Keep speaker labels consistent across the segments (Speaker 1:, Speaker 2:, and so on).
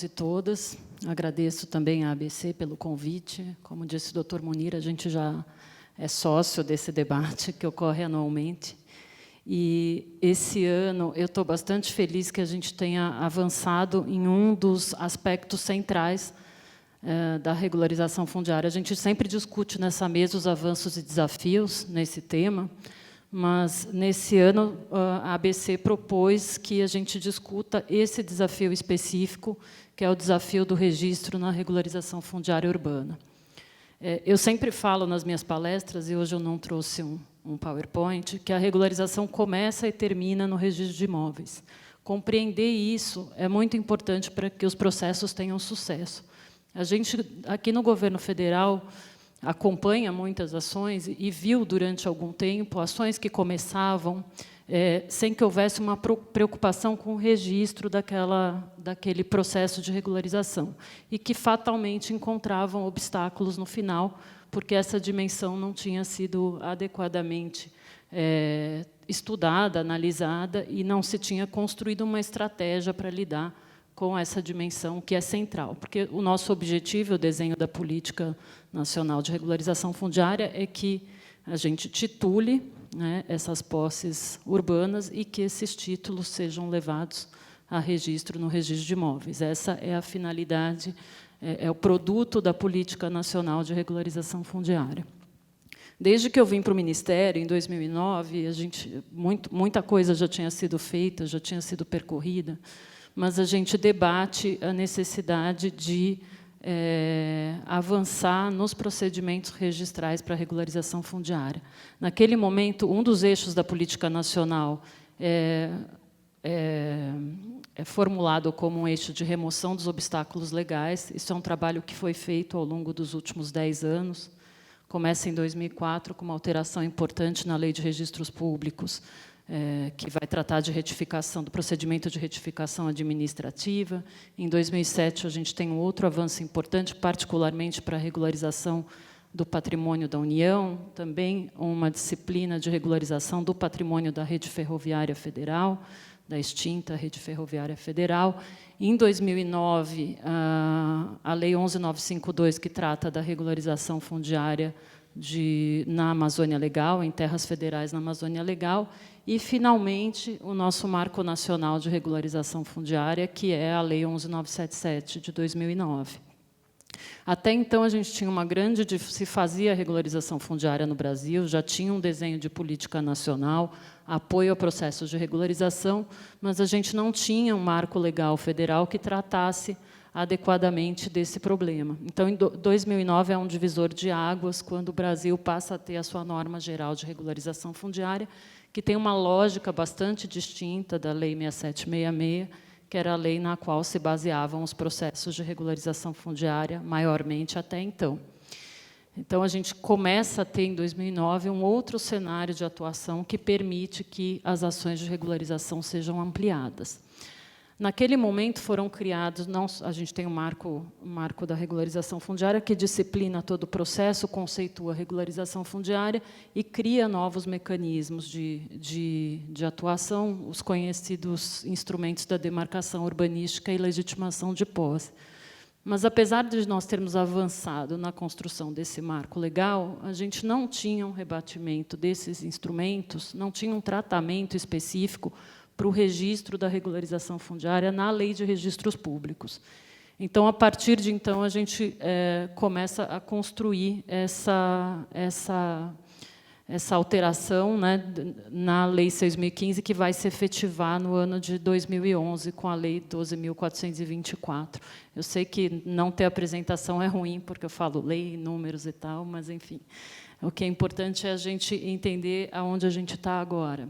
Speaker 1: E todas. Agradeço também à ABC pelo convite. Como disse o Dr. Munir, a gente já é sócio desse debate que ocorre anualmente. E esse ano eu estou bastante feliz que a gente tenha avançado em um dos aspectos centrais da regularização fundiária. A gente sempre discute nessa mesa os avanços e desafios nesse tema, mas, nesse ano, a ABC propôs que a gente discuta esse desafio específico, que é o desafio do registro na regularização fundiária urbana. Eu sempre falo nas minhas palestras, e hoje eu não trouxe um PowerPoint, que a regularização começa e termina no registro de imóveis. Compreender isso é muito importante para que os processos tenham sucesso. A gente, aqui no governo federal, acompanha muitas ações e viu, durante algum tempo, ações que começavam sem que houvesse uma preocupação com o registro daquele processo de regularização e que, fatalmente, encontravam obstáculos no final, porque essa dimensão não tinha sido adequadamente estudada, analisada, e não se tinha construído uma estratégia para lidar com essa dimensão que é central. Porque o nosso objetivo, o desenho da Política Nacional de Regularização Fundiária, é que a gente titule, né, essas posses urbanas e que esses títulos sejam levados a registro no registro de imóveis. Essa é a finalidade, é o produto da Política Nacional de Regularização Fundiária. Desde que eu vim para o Ministério, em 2009, muita coisa já tinha sido feita, já tinha sido percorrida, mas a gente debate a necessidade de avançar nos procedimentos registrais para a regularização fundiária. Naquele momento, um dos eixos da política nacional é formulado como um eixo de remoção dos obstáculos legais. Isso é um trabalho que foi feito ao longo dos últimos 10 anos. Começa em 2004, com uma alteração importante na Lei de Registros Públicos, que vai tratar de retificação, do procedimento de retificação administrativa. Em 2007, a gente tem um outro avanço importante, particularmente para a regularização do patrimônio da União, também uma disciplina de regularização do patrimônio da Rede Ferroviária Federal, da extinta Rede Ferroviária Federal. Em 2009, a Lei 11.952, que trata da regularização fundiária na Amazônia Legal, em terras federais na Amazônia Legal, e, finalmente, o nosso Marco Nacional de Regularização Fundiária, que é a Lei 11.977, de 2009. Até então, a gente tinha se fazia a regularização fundiária no Brasil, já tinha um desenho de política nacional, apoio ao processo de regularização, mas a gente não tinha um marco legal federal que tratasse adequadamente desse problema. Então, em 2009, é um divisor de águas, quando o Brasil passa a ter a sua norma geral de regularização fundiária, que tem uma lógica bastante distinta da Lei 6766, que era a lei na qual se baseavam os processos de regularização fundiária, maiormente até então. Então, a gente começa a ter, em 2009, um outro cenário de atuação que permite que as ações de regularização sejam ampliadas. Naquele momento, foram criados, a gente tem o marco da regularização fundiária, que disciplina todo o processo, conceitua a regularização fundiária e cria novos mecanismos de atuação, os conhecidos instrumentos da demarcação urbanística e legitimação de posse. Mas, apesar de nós termos avançado na construção desse marco legal, a gente não tinha um rebatimento desses instrumentos, não tinha um tratamento específico para o registro da regularização fundiária na Lei de Registros Públicos. Então, a partir de então, a gente começa a construir essa alteração, né, na Lei 6.015, que vai se efetivar no ano de 2011, com a Lei 12.424. Eu sei que não ter apresentação é ruim, porque eu falo lei, números e tal, mas, enfim, o que é importante é a gente entender aonde a gente está agora.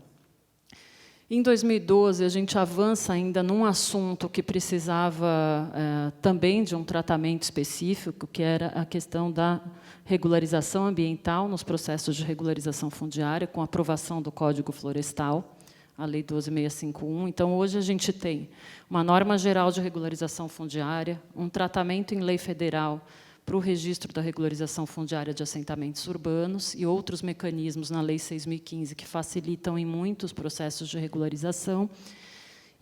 Speaker 1: Em 2012, a gente avança ainda num assunto que precisava também de um tratamento específico, que era a questão da regularização ambiental nos processos de regularização fundiária, com a aprovação do Código Florestal, a Lei 12.651. Então, hoje, a gente tem uma norma geral de regularização fundiária, um tratamento em lei federal para o registro da regularização fundiária de assentamentos urbanos e outros mecanismos na Lei 6.015 que facilitam em muitos processos de regularização.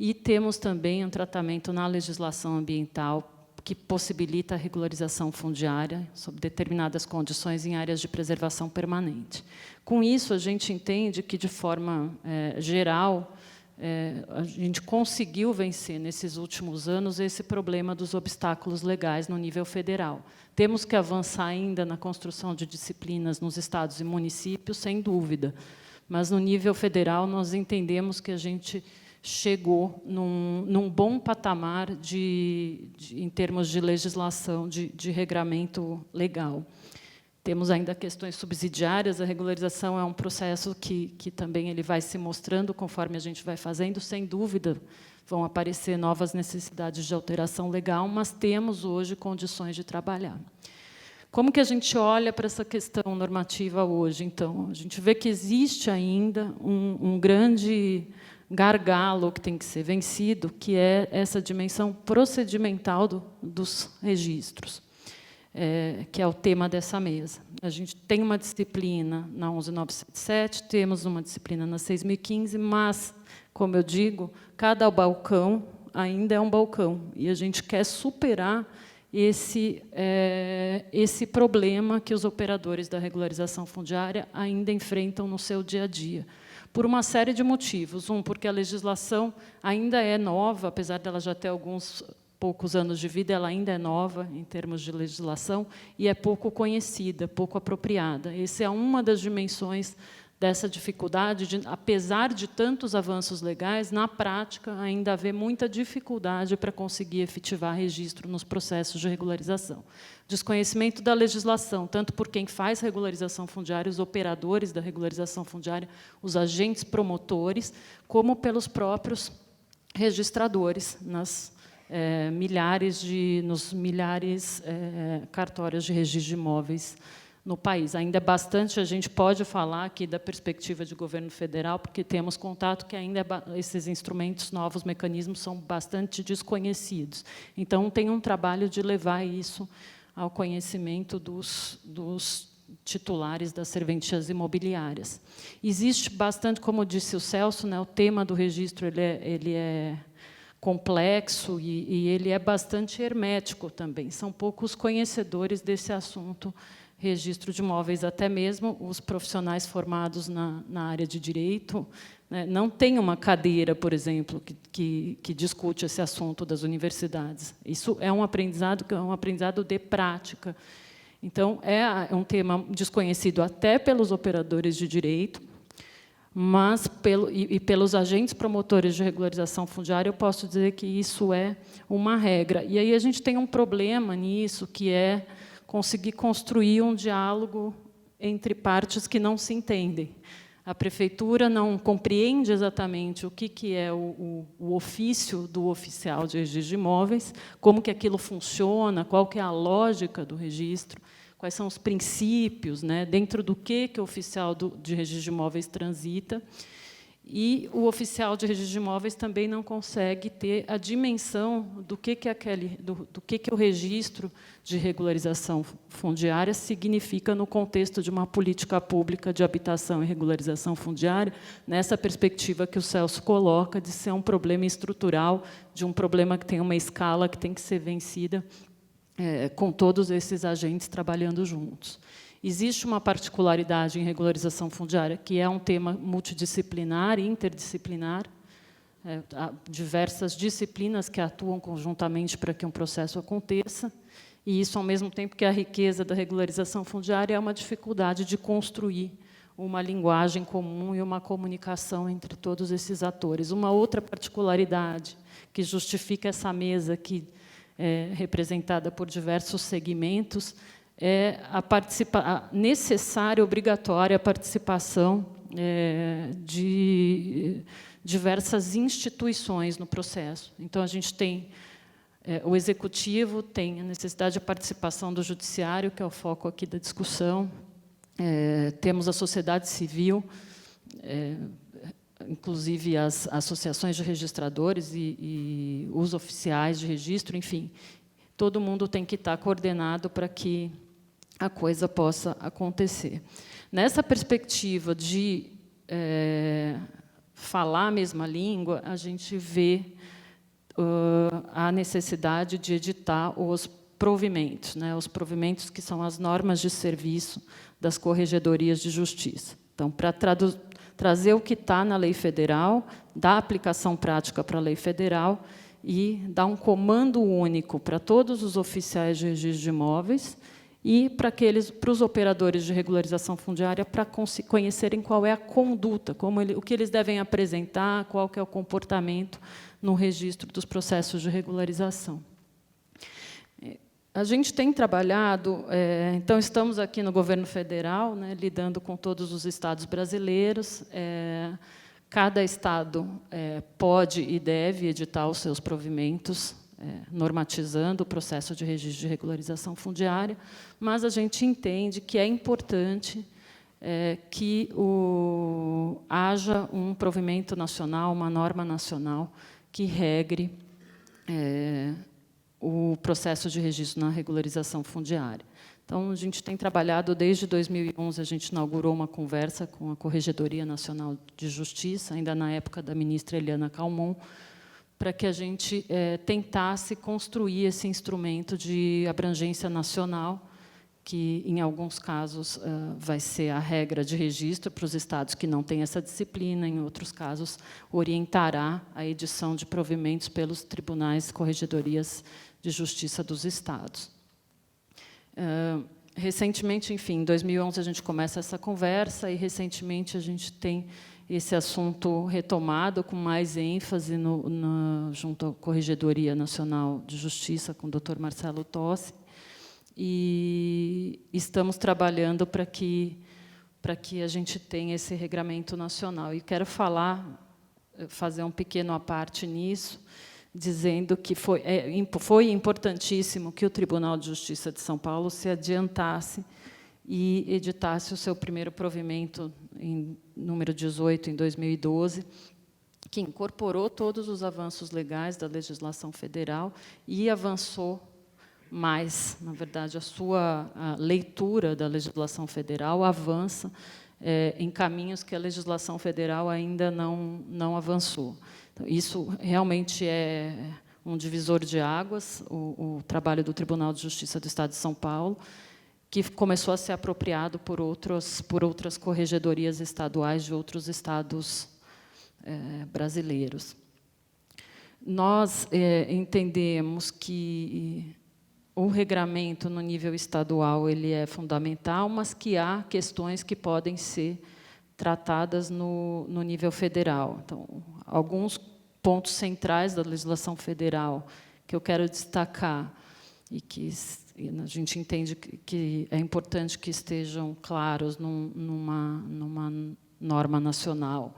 Speaker 1: E temos também um tratamento na legislação ambiental que possibilita a regularização fundiária sob determinadas condições em áreas de preservação permanente. Com isso, a gente entende que, de forma geral, a gente conseguiu vencer, nesses últimos anos, esse problema dos obstáculos legais no nível federal. Temos que avançar ainda na construção de disciplinas nos estados e municípios, sem dúvida, mas, no nível federal, nós entendemos que a gente chegou num bom patamar em termos de legislação, de regramento legal. Temos ainda questões subsidiárias, a regularização é um processo que também ele vai se mostrando conforme a gente vai fazendo, sem dúvida vão aparecer novas necessidades de alteração legal, mas temos hoje condições de trabalhar. Como que a gente olha para essa questão normativa hoje? Então, a gente vê que existe ainda um grande gargalo que tem que ser vencido, que é essa dimensão procedimental dos registros, que é o tema dessa mesa. A gente tem uma disciplina na 11.977, temos uma disciplina na 6.015, mas, como eu digo, cada balcão ainda é um balcão, e a gente quer superar esse problema que os operadores da regularização fundiária ainda enfrentam no seu dia a dia, por uma série de motivos. Porque a legislação ainda é nova, apesar dela já ter alguns poucos anos de vida, ela ainda é nova em termos de legislação e é pouco conhecida, pouco apropriada. Essa é uma das dimensões dessa dificuldade, apesar de tantos avanços legais, na prática ainda haver muita dificuldade para conseguir efetivar registro nos processos de regularização. Desconhecimento da legislação, tanto por quem faz regularização fundiária, os operadores da regularização fundiária, os agentes promotores, como pelos próprios registradores nos milhares cartórios de registro de imóveis no país. Ainda bastante a gente pode falar aqui da perspectiva de governo federal, porque temos contato que ainda esses instrumentos, novos mecanismos, são bastante desconhecidos. Então, tem um trabalho de levar isso ao conhecimento dos titulares das serventias imobiliárias. Existe bastante, como disse o Celso, o tema do registro ele é complexo e ele é bastante hermético também. São poucos conhecedores desse assunto, registro de imóveis, até mesmo os profissionais formados na área de direito, não tem uma cadeira, por exemplo, que discute esse assunto das universidades. Isso é um aprendizado que é um aprendizado de prática. Então, é um tema desconhecido até pelos operadores de direito, mas pelos agentes promotores de regularização fundiária, eu posso dizer que isso é uma regra. E aí a gente tem um problema nisso, que é conseguir construir um diálogo entre partes que não se entendem. A prefeitura não compreende exatamente o que é o ofício do oficial de registro de imóveis, como que aquilo funciona, qual que é a lógica do registro, quais são os princípios, dentro do que o oficial de registro de imóveis transita. E o oficial de registro de imóveis também não consegue ter a dimensão do que o registro de regularização fundiária significa no contexto de uma política pública de habitação e regularização fundiária, nessa perspectiva que o Celso coloca de ser um problema estrutural, de um problema que tem uma escala que tem que ser vencida com todos esses agentes trabalhando juntos. Existe uma particularidade em regularização fundiária, que é um tema multidisciplinar e interdisciplinar, há diversas disciplinas que atuam conjuntamente para que um processo aconteça, e isso, ao mesmo tempo que a riqueza da regularização fundiária é uma dificuldade de construir uma linguagem comum e uma comunicação entre todos esses atores. Uma outra particularidade que justifica essa mesa aqui, representada por diversos segmentos, é a necessária, obrigatória participação de diversas instituições no processo. Então, a gente tem o Executivo, tem a necessidade de participação do Judiciário, que é o foco aqui da discussão, temos a sociedade civil, inclusive as associações de registradores e os oficiais de registro, enfim, todo mundo tem que estar coordenado para que a coisa possa acontecer. Nessa perspectiva de falar a mesma língua, a gente vê a necessidade de editar os provimentos, né, os provimentos que são as normas de serviço das corregedorias de justiça. Então, para trazer o que está na lei federal, dar aplicação prática para a lei federal e dar um comando único para todos os oficiais de registro de imóveis e para os operadores de regularização fundiária para conhecerem qual é a conduta, o que eles devem apresentar, qual que é o comportamento no registro dos processos de regularização. A gente tem trabalhado, então, estamos aqui no governo federal, né, lidando com todos os estados brasileiros. Cada estado pode e deve editar os seus provimentos, normatizando o processo de registro de regularização fundiária, mas a gente entende que é importante que haja um provimento nacional, uma norma nacional, que regre o processo de registro na regularização fundiária. Então, a gente tem trabalhado, desde 2011, a gente inaugurou uma conversa com a Corregedoria Nacional de Justiça, ainda na época da ministra Eliana Calmon, para que a gente tentasse construir esse instrumento de abrangência nacional, que, em alguns casos, vai ser a regra de registro para os estados que não têm essa disciplina, em outros casos, orientará a edição de provimentos pelos tribunais corregedorias de justiça dos estados. Recentemente, enfim, em 2011, a gente começa essa conversa, e, recentemente, a gente tem esse assunto retomado com mais ênfase junto à Corregedoria Nacional de Justiça, com o Dr. Marcelo Tossi, e estamos trabalhando para que a gente tenha esse regramento nacional. E quero fazer um pequeno à parte nisso, dizendo que foi importantíssimo que o Tribunal de Justiça de São Paulo se adiantasse e editasse o seu primeiro provimento, em número 18, em 2012, que incorporou todos os avanços legais da legislação federal e avançou mais, na verdade, a leitura da legislação federal avança em caminhos que a legislação federal ainda não avançou. Então, isso realmente é um divisor de águas, o trabalho do Tribunal de Justiça do Estado de São Paulo, que começou a ser apropriado por outras corregedorias estaduais de outros estados brasileiros. Nós entendemos que o regramento no nível estadual ele é fundamental, mas que há questões que podem ser tratadas no nível federal. Então, alguns pontos centrais da legislação federal que eu quero destacar e que a gente entende que é importante que estejam claros numa norma nacional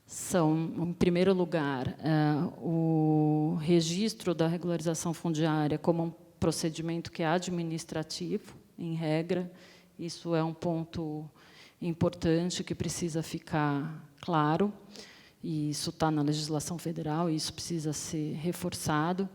Speaker 1: são, em primeiro lugar, o registro da regularização fundiária como um procedimento que é administrativo, em regra. Isso é um ponto importante que precisa ficar claro, e isso está na legislação federal, e isso precisa ser reforçado.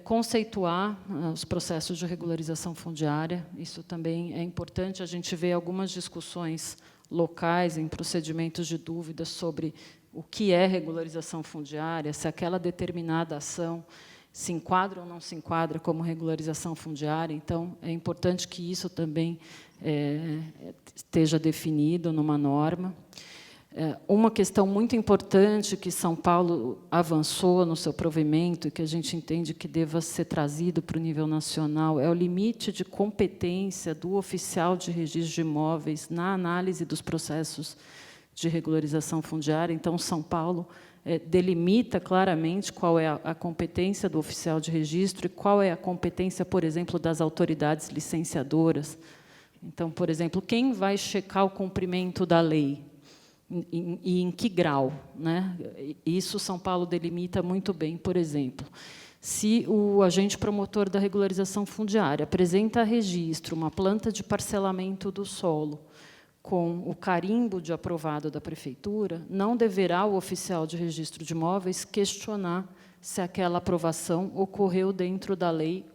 Speaker 1: Conceituar os processos de regularização fundiária, isso também é importante. A gente vê algumas discussões locais, em procedimentos de dúvida, sobre o que é regularização fundiária, se aquela determinada ação se enquadra ou não se enquadra como regularização fundiária. Então, é importante que isso também esteja definido numa norma. Uma questão muito importante que São Paulo avançou no seu provimento e que a gente entende que deva ser trazido para o nível nacional é o limite de competência do oficial de registro de imóveis na análise dos processos de regularização fundiária. Então, São Paulo delimita claramente qual é a competência do oficial de registro e qual é a competência, por exemplo, das autoridades licenciadoras. Então, por exemplo, quem vai checar o cumprimento da lei? E em que grau, né? Isso São Paulo delimita muito bem. Por exemplo, se o agente promotor da regularização fundiária apresenta a registro uma planta de parcelamento do solo com o carimbo de aprovado da prefeitura, não deverá o oficial de registro de imóveis questionar se aquela aprovação ocorreu dentro da lei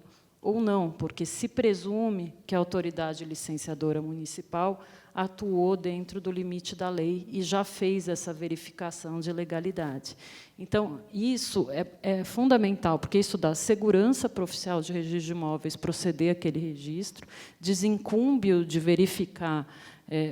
Speaker 1: ou não, porque se presume que a autoridade licenciadora municipal atuou dentro do limite da lei e já fez essa verificação de legalidade. Então, isso é fundamental, porque isso dá segurança para o oficial de registro de imóveis proceder àquele registro, desincumbe-o de verificar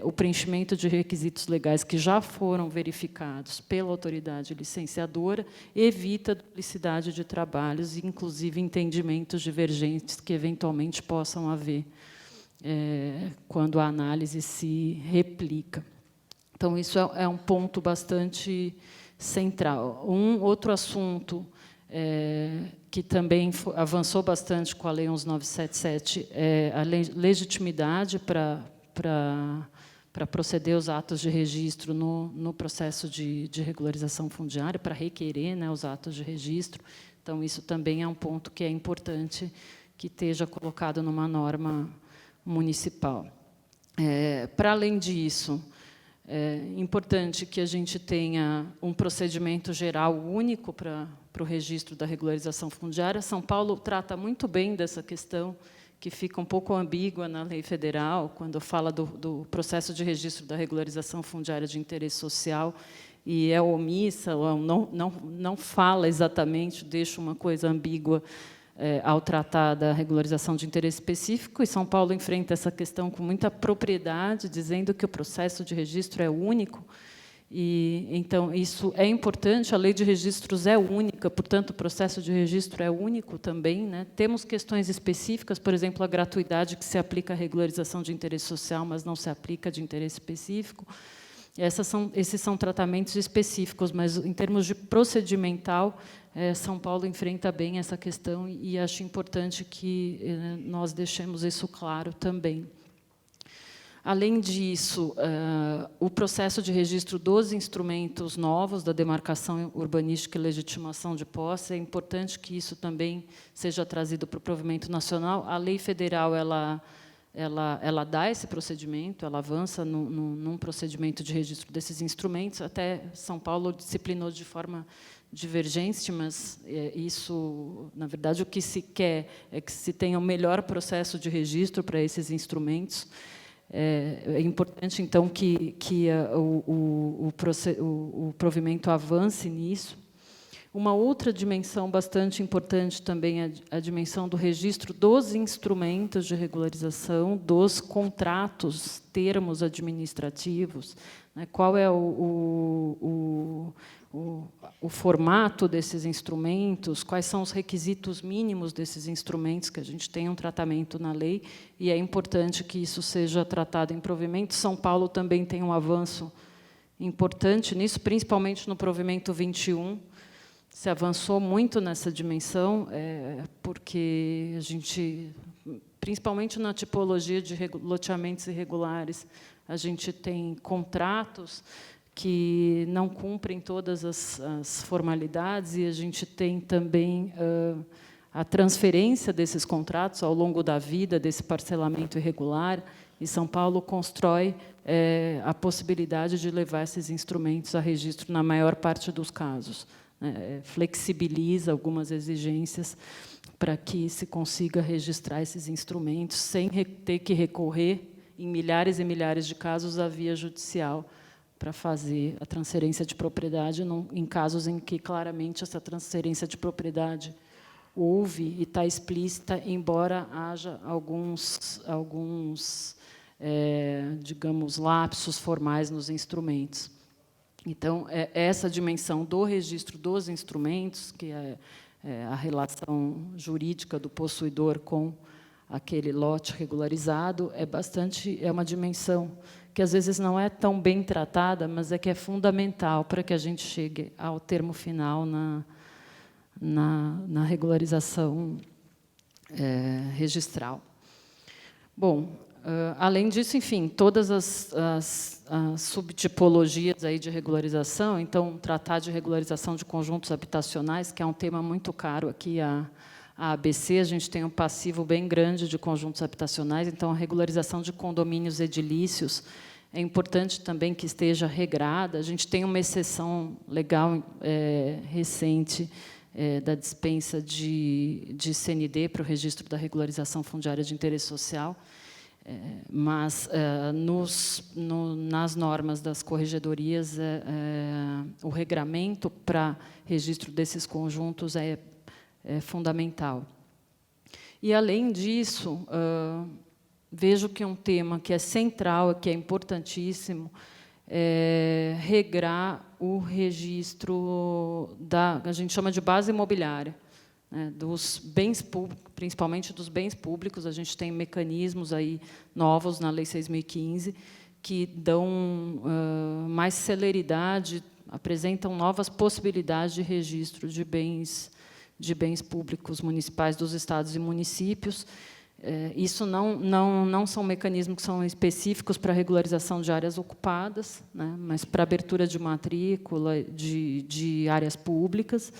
Speaker 1: o preenchimento de requisitos legais que já foram verificados pela autoridade licenciadora, evita a duplicidade de trabalhos, inclusive entendimentos divergentes que, eventualmente, possam haver quando a análise se replica. Então, isso é um ponto bastante central. Um outro assunto que também avançou bastante com a Lei 11.977 é a legitimidade para proceder aos atos de registro no processo de regularização fundiária, para requerer, né, os atos de registro. Então, isso também é um ponto que é importante que esteja colocado numa norma municipal. Para além disso, é importante que a gente tenha um procedimento geral único para o registro da regularização fundiária. São Paulo trata muito bem dessa questão, que fica um pouco ambígua na lei federal, quando fala do processo de registro da regularização fundiária de interesse social, e é omissa, ou não fala exatamente, deixa uma coisa ambígua ao tratar da regularização de interesse específico, e São Paulo enfrenta essa questão com muita propriedade, dizendo que o processo de registro é único. E, então, isso é importante, a lei de registros é única, portanto, o processo de registro é único também, né? Temos questões específicas, por exemplo, a gratuidade, que se aplica à regularização de interesse social, mas não se aplica de interesse específico. Esses são tratamentos específicos, mas, em termos de procedimental, São Paulo enfrenta bem essa questão, e acho importante que nós deixemos isso claro também. Além disso, o processo de registro dos instrumentos novos da demarcação urbanística e legitimação de posse, é importante que isso também seja trazido para o provimento nacional. A lei federal ela dá esse procedimento, ela avança num procedimento de registro desses instrumentos. Até São Paulo disciplinou de forma divergente, mas isso, na verdade, o que se quer é que se tenha o melhor processo de registro para esses instrumentos. É importante, então, que o provimento avance nisso. Uma outra dimensão bastante importante também é a dimensão do registro dos instrumentos de regularização, dos contratos, termos administrativos, né? Qual é o formato desses instrumentos, quais são os requisitos mínimos desses instrumentos, que a gente tem um tratamento na lei, e é importante que isso seja tratado em provimento. São Paulo também tem um avanço importante nisso, principalmente no provimento 21, se avançou muito nessa dimensão, porque a gente, principalmente na tipologia de loteamentos irregulares, a gente tem contratos que não cumprem todas as formalidades, e a gente tem também a transferência desses contratos ao longo da vida, desse parcelamento irregular, e São Paulo constrói a possibilidade de levar esses instrumentos a registro na maior parte dos casos. Flexibiliza algumas exigências para que se consiga registrar esses instrumentos sem ter que recorrer, em milhares e milhares de casos, à via judicial para fazer a transferência de propriedade, em casos em que, claramente, essa transferência de propriedade houve e está explícita, embora haja alguns digamos, lapsos formais nos instrumentos. Então, essa dimensão do registro dos instrumentos, que é a relação jurídica do possuidor com aquele lote regularizado, é uma dimensão que, às vezes, não é tão bem tratada, mas que é fundamental para que a gente chegue ao termo final na regularização registral. Bom, além disso, enfim, todas as subtipologias aí de regularização, então, tratar de regularização de conjuntos habitacionais, que é um tema muito caro aqui à ABC, a gente tem um passivo bem grande de conjuntos habitacionais, então, a regularização de condomínios edilícios é importante também que esteja regrada. A gente tem uma exceção legal recente da dispensa de CND para o registro da regularização fundiária de interesse social. Mas nas normas das corregedorias, o regramento para registro desses conjuntos é fundamental. E, além disso, vejo que um tema que é central, que é importantíssimo, é regrar o registro a gente chama de base imobiliária, né, dos bens públicos, principalmente dos bens públicos. A gente tem mecanismos aí novos na Lei 6.015 que dão mais celeridade, apresentam novas possibilidades de registro de bens públicos municipais dos estados e municípios. Isso não são mecanismos que são específicos para regularização de áreas ocupadas, né, mas para abertura de matrícula de áreas públicas.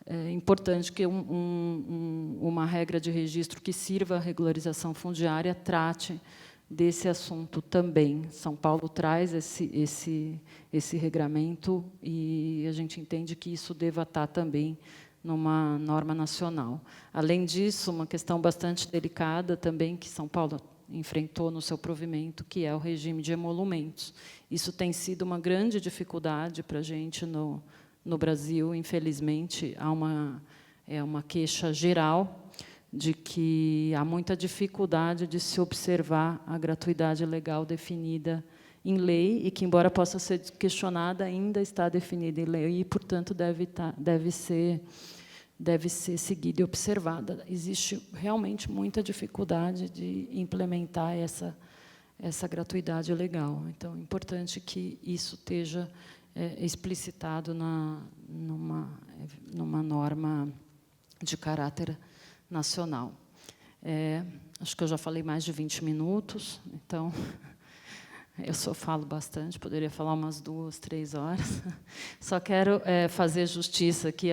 Speaker 1: É importante que uma regra de registro que sirva à regularização fundiária trate desse assunto também. São Paulo traz esse regramento e a gente entende que isso deva estar também numa norma nacional. Além disso, uma questão bastante delicada também que São Paulo enfrentou no seu provimento, que é o regime de emolumentos. Isso tem sido uma grande dificuldade para a gente no Brasil. Infelizmente, há uma queixa geral de que há muita dificuldade de se observar a gratuidade legal definida em lei e que, embora possa ser questionada, ainda está definida em lei e, portanto, deve ser seguida e observada. Existe realmente muita dificuldade de implementar essa gratuidade legal. Então, é importante que isso esteja explicitado numa norma de caráter nacional. Acho que eu já falei mais de 20 minutos, então eu só falo bastante, poderia falar umas 2, 3 horas. Só quero fazer justiça aqui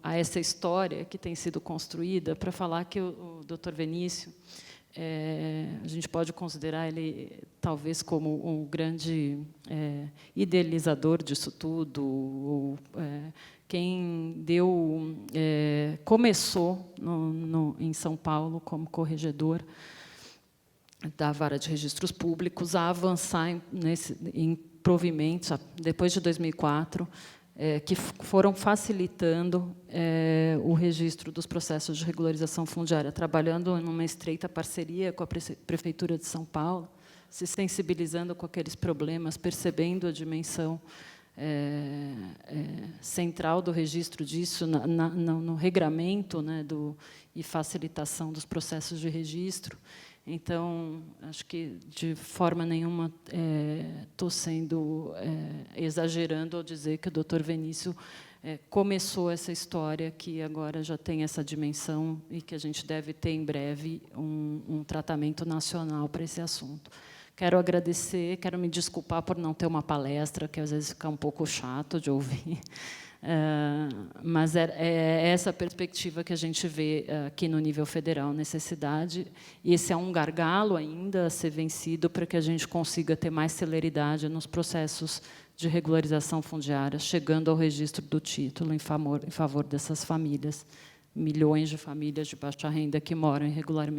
Speaker 1: a essa história que tem sido construída para falar que o Dr. Venício, a gente pode considerar ele talvez como um grande idealizador disso tudo, quem começou em São Paulo como corregedor da Vara de Registros Públicos a avançar em provimentos, depois de 2004, que foram facilitando o registro dos processos de regularização fundiária, trabalhando numa estreita parceria com a Prefeitura de São Paulo, se sensibilizando com aqueles problemas, percebendo a dimensão central do registro disso no regramento, né, e facilitação dos processos de registro. Então, acho que, de forma nenhuma, estou exagerando ao dizer que o Dr. Venício começou essa história, que agora já tem essa dimensão e que a gente deve ter, em breve, um tratamento nacional para esse assunto. Quero agradecer, quero me desculpar por não ter uma palestra, que às vezes fica um pouco chato de ouvir. Mas é essa perspectiva que a gente vê aqui no nível federal, necessidade, e esse é um gargalo ainda a ser vencido para que a gente consiga ter mais celeridade nos processos de regularização fundiária, chegando ao registro do título em favor dessas famílias, milhões de famílias de baixa renda que moram irregularmente.